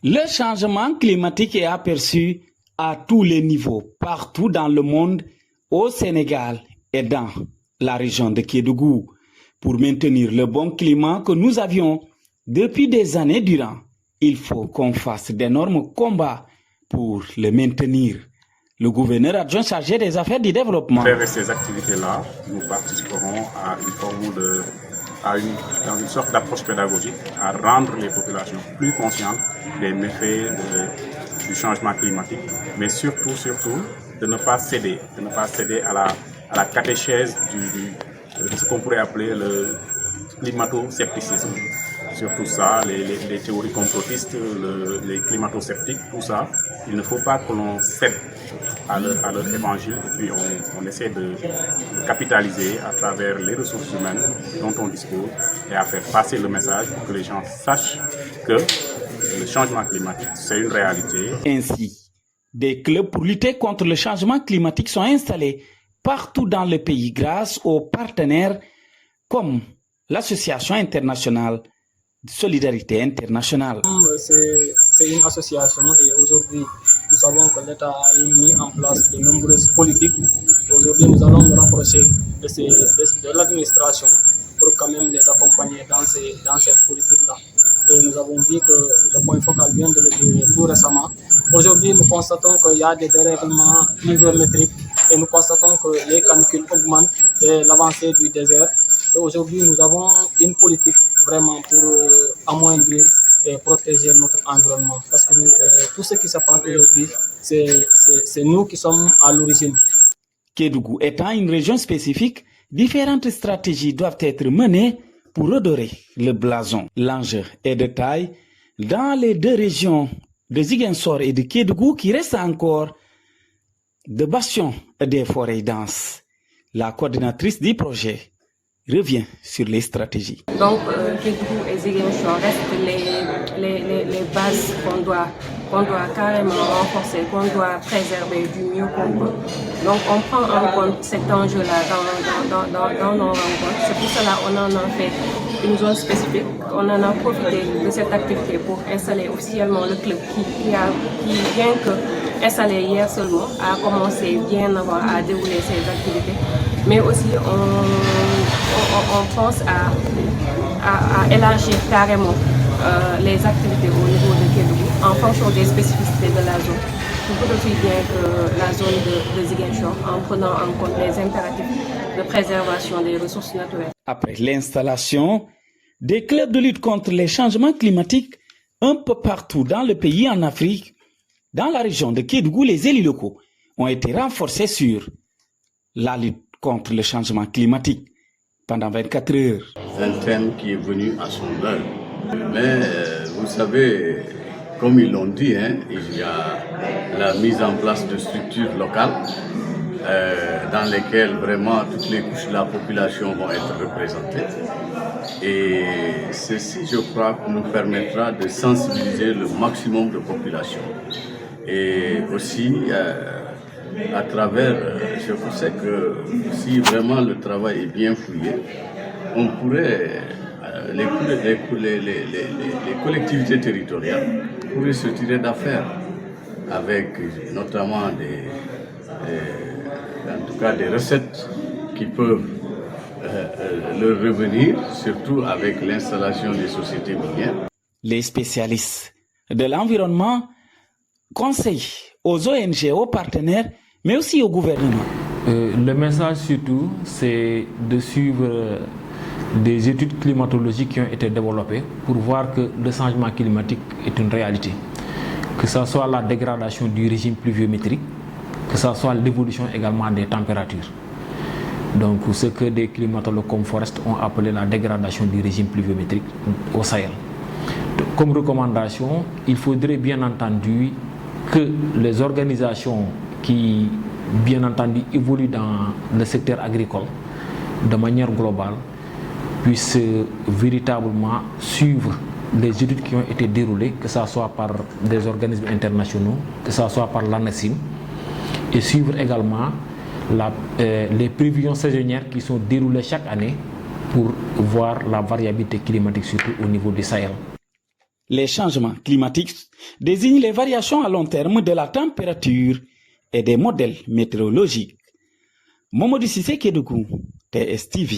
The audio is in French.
Le changement climatique est aperçu à tous les niveaux, partout dans le monde, au Sénégal et dans la région de Kédougou. Pour maintenir le bon climat que nous avions depuis des années durant, il faut qu'on fasse d'énormes combats pour le maintenir. Le gouverneur adjoint chargé des affaires du développement. À travers ces activités-là, nous participerons à une forme dans une sorte d'approche pédagogique, à rendre les populations plus conscientes des méfaits du changement climatique, mais surtout de ne pas céder à la catéchèse de ce qu'on pourrait appeler le climato-scepticisme. Surtout ça, les théories complotistes, les climato-sceptiques, tout ça, il ne faut pas que l'on cède à leur évangile et puis on essaie de capitaliser à travers les ressources humaines dont on dispose et à faire passer le message pour que les gens sachent que le changement climatique, c'est une réalité. Ainsi, des clubs pour lutter contre le changement climatique sont installés partout dans le pays grâce aux partenaires comme l'Association internationale de solidarité internationale. C'est une association et aujourd'hui, nous savons que l'État a mis en place de nombreuses politiques. Aujourd'hui, nous allons nous rapprocher de l'administration pour quand même les accompagner dans cette politique-là. Et nous avons vu que le point focal vient de le dire tout récemment. Aujourd'hui, nous constatons qu'il y a des dérèglements pluviométriques et nous constatons que les canicules augmentent et l'avancée du désert. Et aujourd'hui, nous avons une politique vraiment pour amoindrir et protéger notre environnement. Parce que tout ce qui se passe aujourd'hui, c'est nous qui sommes à l'origine. Kédougou étant une région spécifique, différentes stratégies doivent être menées pour redorer le blason. L'enjeu est de taille dans les deux régions de Ziguinchor et de Kédougou qui restent encore de bastions des forêts denses. La coordinatrice du projet revient sur les stratégies. Donc, Kédougou et Ziguinchor restent les bases qu'on doit carrément renforcer, qu'on doit préserver du mieux qu'on peut. Donc, on prend en compte cet enjeu-là dans nos rencontres. C'est pour cela qu'on en a fait une zone spécifique. On en a profité de cette activité pour installer officiellement le club qui vient que installé hier seulement, a commencé bien avant à dérouler ses activités. Mais aussi, on pense à élargir carrément les activités au niveau de Kédougou en fonction des spécificités de la zone. Tout aussi bien que la zone de Ziguinchor, en prenant en compte les impératifs de préservation des ressources naturelles. Après l'installation des clubs de lutte contre les changements climatiques un peu partout dans le pays en Afrique, dans la région de Kédougou, les élus locaux ont été renforcés sur la lutte contre le changement climatique pendant 24 heures. C'est un thème qui est venu à son heure. Mais vous savez, comme ils l'ont dit, il y a la mise en place de structures locales dans lesquelles vraiment toutes les couches de la population vont être représentées. Et ceci, je crois, nous permettra de sensibiliser le maximum de population. Et aussi, à travers, je sais que si vraiment le travail est bien fouillé, on pourrait, les collectivités territoriales pourraient se tirer d'affaire avec notamment en tout cas des recettes qui peuvent leur revenir, surtout avec l'installation des sociétés minières. Les spécialistes de l'environnement conseillent aux ONG, aux partenaires, mais aussi au gouvernement. Le message surtout, c'est de suivre des études climatologiques qui ont été développées pour voir que le changement climatique est une réalité. Que ce soit la dégradation du régime pluviométrique, que ce soit l'évolution également des températures. Donc ce que des climatologues comme Forest ont appelé la dégradation du régime pluviométrique au Sahel. Comme recommandation, il faudrait bien entendu que les organisations qui, bien entendu, évoluent dans le secteur agricole de manière globale puissent véritablement suivre les études qui ont été déroulées, que ce soit par des organismes internationaux, que ce soit par l'ANACIM, et suivre également les prévisions saisonnières qui sont déroulées chaque année pour voir la variabilité climatique, surtout au niveau du Sahel. Les changements climatiques désignent les variations à long terme de la température et des modèles météorologiques. Momodou Cissé Kédougou, TSTV.